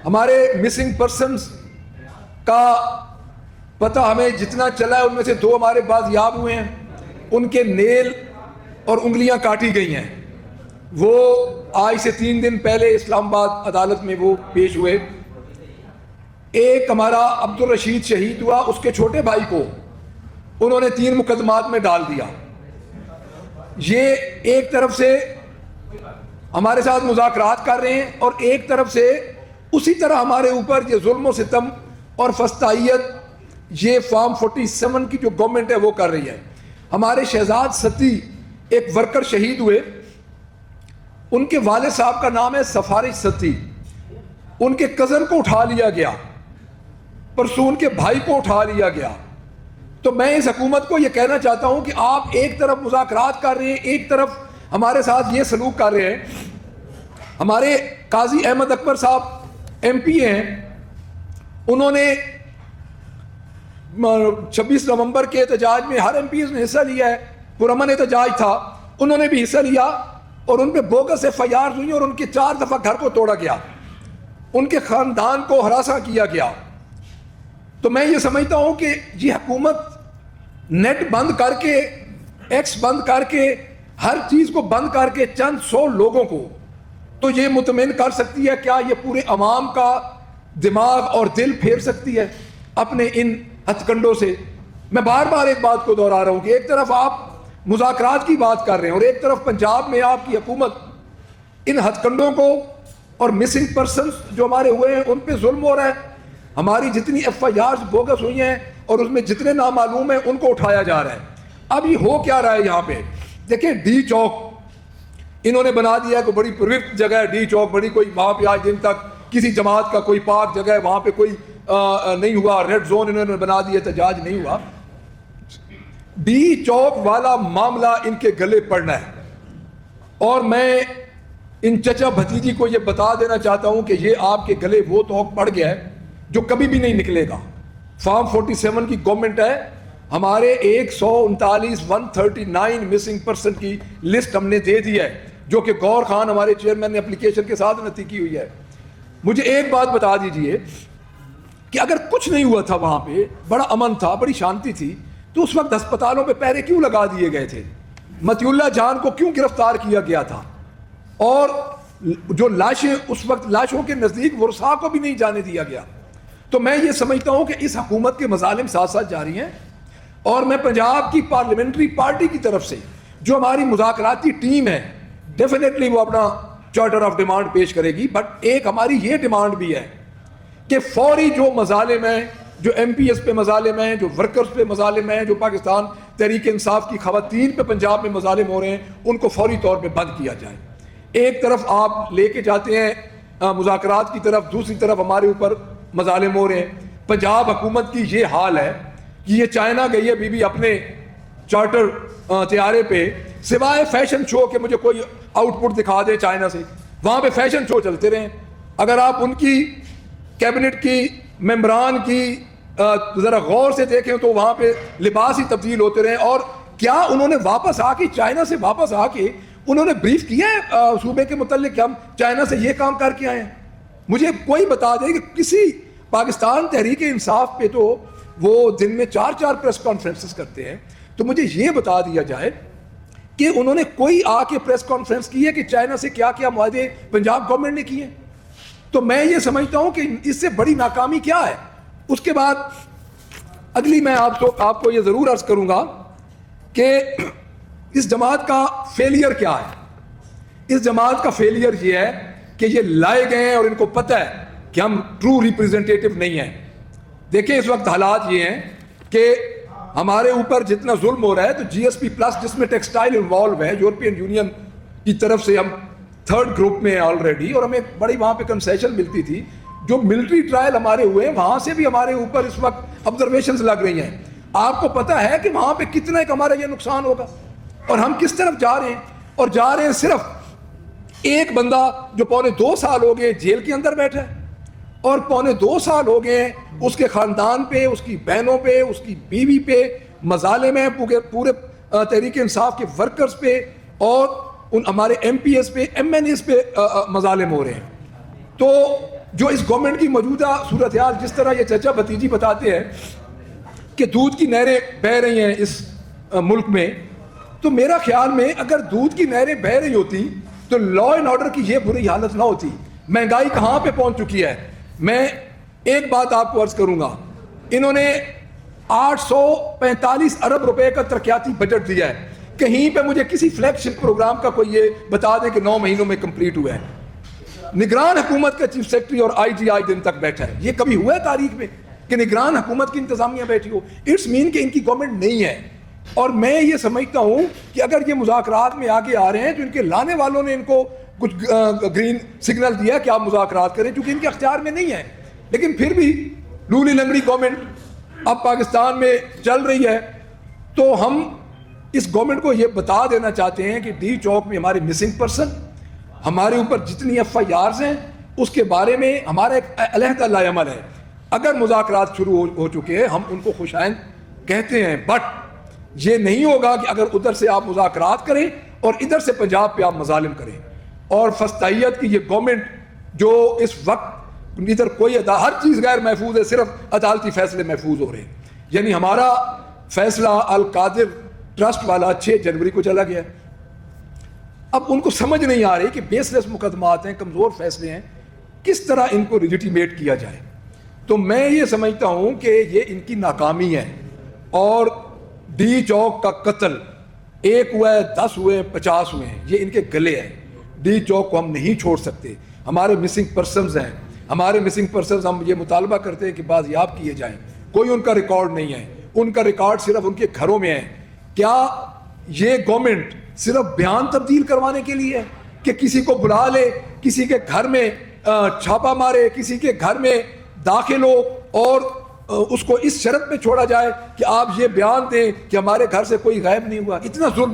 ہمارے missing persons کا پتہ ہمیں جتنا چلا ہے ان میں سے 2 ہمارے بازیاب ہوئے ہیں، ان کے نیل اور انگلیاں کاٹی گئی ہیں. وہ آج سے 3 دن پہلے اسلام آباد عدالت میں وہ پیش ہوئے. ایک ہمارا عبدالرشید شہید ہوا، اس کے چھوٹے بھائی کو انہوں نے 3 مقدمات میں ڈال دیا. یہ ایک طرف سے ہمارے ساتھ مذاکرات کر رہے ہیں اور ایک طرف سے اسی طرح ہمارے اوپر یہ ظلم و ستم اور فسطائیت یہ فارم 47 کی جو گورنمنٹ ہے وہ کر رہی ہے. ہمارے شہزاد ستی ایک ورکر شہید ہوئے، ان کے والد صاحب کا نام ہے سفارش ستی. ان کے کزن کو اٹھا لیا گیا، پرسوں ان کے بھائی کو اٹھا لیا گیا. تو میں اس حکومت کو یہ کہنا چاہتا ہوں کہ آپ ایک طرف مذاکرات کر رہے ہیں، ایک طرف ہمارے ساتھ یہ سلوک کر رہے ہیں. ہمارے قاضی احمد اکبر صاحب ایم پی ہیں، انہوں نے 26 نومبر کے احتجاج میں ہر ایم پی نے حصہ لیا ہے، پرامن احتجاج تھا، انہوں نے بھی حصہ لیا اور ان پہ بوگس FIR ہوئی اور ان کے 4 دفعہ گھر کو توڑا گیا، ان کے خاندان کو ہراساں کیا گیا. تو میں یہ سمجھتا ہوں کہ یہ حکومت نیٹ بند کر کے، ایکس بند کر کے، ہر چیز کو بند کر کے چند 100 لوگوں کو تو یہ مطمئن کر سکتی ہے. کیا یہ پورے عوام کا دماغ اور دل پھیر سکتی ہے اپنے ان ہتھ کنڈوں سے؟ میں بار بار ایک بات کو دہرا رہا ہوں کہ ایک طرف آپ مذاکرات کی بات کر رہے ہیں اور ایک طرف پنجاب میں آپ کی حکومت ان ہتھ کنڈوں کو اور مسنگ پرسنز جو ہمارے ہوئے ہیں ان پہ ظلم ہو رہا ہے. ہماری جتنی FIRs بوگس ہوئی ہیں اور اس میں جتنے نامعلوم ہیں ان کو اٹھایا جا رہا ہے. اب یہ ہو کیا رہا ہے یہاں پہ؟ دیکھیں ڈی چوک انہوں نے بنا دیا کہ بڑی پروکٹ جگہ ہے ڈی چوک، بڑی کوئی وہاں پہ آج دن تک کسی جماعت کا کوئی پاک جگہ ہے، وہاں پہ کوئی نہیں ہوا، ریڈ زون انہوں نے بنا دیا، احتجاج نہیں ہوا. ڈی چوک والا معاملہ ان کے گلے پڑنا ہے اور میں ان چچا بھتیجی کو یہ بتا دینا چاہتا ہوں کہ یہ آپ کے گلے وہ توق پڑ گیا ہے جو کبھی بھی نہیں نکلے گا. فارم 47 کی گورنمنٹ ہے، ہمارے 139 مسنگ پرسن کی لسٹ ہم نے دے دی ہے جو کہ گور خان ہمارے چیئرمین نے اپلیکیشن کے ساتھ نتی کی ہوئی ہے. مجھے ایک بات بتا دیجئے کہ اگر کچھ نہیں ہوا تھا، وہاں پہ بڑا امن تھا، بڑی شانتی تھی، تو اس وقت ہسپتالوں پہ پہرے کیوں لگا دیے گئے تھے؟ متی اللہ جان کو کیوں گرفتار کیا گیا تھا؟ اور جو لاشیں اس وقت لاشوں کے نزدیک ورثاء کو بھی نہیں جانے دیا گیا. تو میں یہ سمجھتا ہوں کہ اس حکومت کے مظالم ساتھ ساتھ جاری ہیں اور میں پنجاب کی پارلیمنٹری پارٹی کی طرف سے جو ہماری مذاکراتی ٹیم ہے ڈیفینیٹلی وہ اپنا چارٹر آف ڈیمانڈ پیش کرے گی. بٹ ایک ہماری یہ ڈیمانڈ بھی ہے کہ فوری جو مظالم ہیں، جو MPs پہ مظالم ہیں، جو ورکرز پہ مظالم ہیں، جو پاکستان تحریک انصاف کی خواتین پہ پنجاب میں مظالم ہو رہے ہیں، ان کو فوری طور پہ بند کیا جائے. ایک طرف آپ لے کے جاتے ہیں مذاکرات کی طرف، دوسری طرف ہمارے اوپر مظالم ہو رہے ہیں. پنجاب حکومت کی یہ حال ہے کہ یہ چائنا گئی ہے بی بی اپنے چارٹر طیارے پہ، سوائے فیشن شو کہ مجھے کوئی آؤٹ پٹ دکھا دے چائنا سے، وہاں پہ فیشن شو چلتے رہے. اگر آپ ان کی کیبنٹ کی ممبران کی ذرا غور سے دیکھیں تو وہاں پہ لباس ہی تبدیل ہوتے رہے. اور کیا انہوں نے واپس آ کے چائنا سے واپس آ کے انہوں نے بریف کیا ہے صوبے کے متعلق کہ ہم چائنا سے یہ کام کر کے آئے ہیں؟ مجھے کوئی بتا دے کہ کسی پاکستان تحریک انصاف پہ تو وہ دن میں 4 پریس کانفرنسز کرتے ہیں، تو مجھے یہ بتا دیا جائے کہ انہوں نے کوئی آ کے پریس کانفرنس کی ہے کہ چائنا سے کیا کیا معاہدے پنجاب گورنمنٹ نے کیے ہیں؟ تو میں یہ سمجھتا ہوں کہ اس سے بڑی ناکامی کیا ہے. اس کے بعد اگلی میں آپ کو یہ ضرور عرض کروں گا کہ اس جماعت کا فیلئر کیا ہے. اس جماعت کا فیلئر یہ ہے کہ یہ لائے گئے ہیں اور ان کو پتہ ہے کہ ہم ٹرو ریپریزنٹیٹو نہیں ہیں. دیکھیں اس وقت حالات یہ ہیں کہ ہمارے اوپر جتنا ظلم ہو رہا ہے تو GSP+ جس میں ٹیکسٹائل انوالو ہے، یورپین یونین کی طرف سے ہم 3rd گروپ میں ہیں آلریڈی، اور ہمیں بڑی وہاں پہ کنسیشن ملتی تھی. جو ملٹری ٹرائل ہمارے ہوئے ہیں وہاں سے بھی ہمارے اوپر اس وقت آبزرویشنز لگ رہی ہیں. آپ کو پتہ ہے کہ وہاں پہ کتنا ایک ہمارا یہ نقصان ہوگا اور ہم کس طرف جا رہے ہیں. اور جا رہے ہیں صرف ایک بندہ جو 2.25 سال ہو گئے جیل کے اندر بیٹھا ہے اور 2.25 سال ہو گئے ہیں اس کے خاندان پہ، اس کی بہنوں پہ، اس کی بیوی پہ مظالم ہیں، پورے تحریک انصاف کے ورکرز پہ اور ان ہمارے MPs پہ MNAs پہ مظالم ہو رہے ہیں. تو جو اس گورنمنٹ کی موجودہ صورتحال جس طرح یہ چچا بھتیجی بتاتے ہیں کہ دودھ کی نہریں بہہ رہی ہیں اس ملک میں, تو میرا خیال میں اگر دودھ کی نہریں بہہ رہی ہوتی تو لا اینڈ آرڈر کی یہ بری حالت نہ ہوتی. مہنگائی کہاں پہ پہنچ چکی ہے. میں ایک بات آپ کو عرض کروں گا, انہوں نے 845 ارب روپے کا ترقیاتی بجٹ دیا ہے. کہیں پہ مجھے کسی فلیگ شپ پروگرام کا کوئی یہ بتا دیں کہ 9 مہینوں میں کمپلیٹ ہوا ہے. نگران حکومت کا چیف سیکرٹری اور آئی جی آئی دن تک بیٹھا ہے. یہ کبھی ہوا ہے تاریخ میں کہ نگران حکومت کی انتظامیہ بیٹھی ہو؟ اٹس مین کہ ان کی گورنمنٹ نہیں ہے. اور میں یہ سمجھتا ہوں کہ اگر یہ مذاکرات میں آگے آ رہے ہیں تو ان کے لانے والوں نے ان کو کچھ گرین سگنل دیا کہ آپ مذاکرات کریں, چونکہ ان کے اختیار میں نہیں ہے. لیکن پھر بھی لولی لنگڑی گورنمنٹ اب پاکستان میں چل رہی ہے, تو ہم اس گورنمنٹ کو یہ بتا دینا چاہتے ہیں کہ ڈی چوک میں ہمارے مسنگ پرسن, ہمارے اوپر جتنی ایف آئی آرز ہیں اس کے بارے میں ہمارا ایک علیحدہ لائحہ عمل ہے. اگر مذاکرات شروع ہو چکے ہیں ہم ان کو خوش آئند کہتے ہیں, بٹ یہ نہیں ہوگا کہ اگر ادھر سے آپ مذاکرات کریں اور ادھر سے پنجاب پہ آپ مظالم کریں. اور فسطائیت کی یہ گورنمنٹ جو اس وقت ادھر کوئی ہر چیز غیر محفوظ ہے, صرف عدالتی فیصلے محفوظ ہو رہے ہیں. یعنی ہمارا فیصلہ القادر ٹرسٹ والا 6 جنوری کو چلا گیا. اب ان کو سمجھ نہیں آ رہی کہ بیس لیس مقدمات ہیں, کمزور فیصلے ہیں, کس طرح ان کو لیجیٹیمیٹ کیا جائے. تو میں یہ سمجھتا ہوں کہ یہ ان کی ناکامی ہے. اور ڈی چوک کا قتل 1 ہوا ہے, 10 ہوئے, 50 ہوئے ہیں, یہ ان کے گلے ہیں. ڈی چوک کو ہم نہیں چھوڑ سکتے. ہمارے مسنگ پرسنز ہیں, ہمارے مسنگ پرسنز ہم یہ مطالبہ کرتے ہیں کہ بازیاب کیے جائیں. کوئی ان کا ریکارڈ نہیں ہے, ان کا ریکارڈ صرف ان کے گھروں میں ہے. کیا یہ گورنمنٹ صرف بیان تبدیل کروانے کے لیے ہے کہ کسی کو بلا لے, کسی کے گھر میں چھاپا مارے, کسی کے گھر میں داخل ہو اور اس کو اس شرط پہ چھوڑا جائے کہ آپ یہ بیان دیں کہ ہمارے گھر سے کوئی غائب نہیں ہوا؟ اتنا ظلم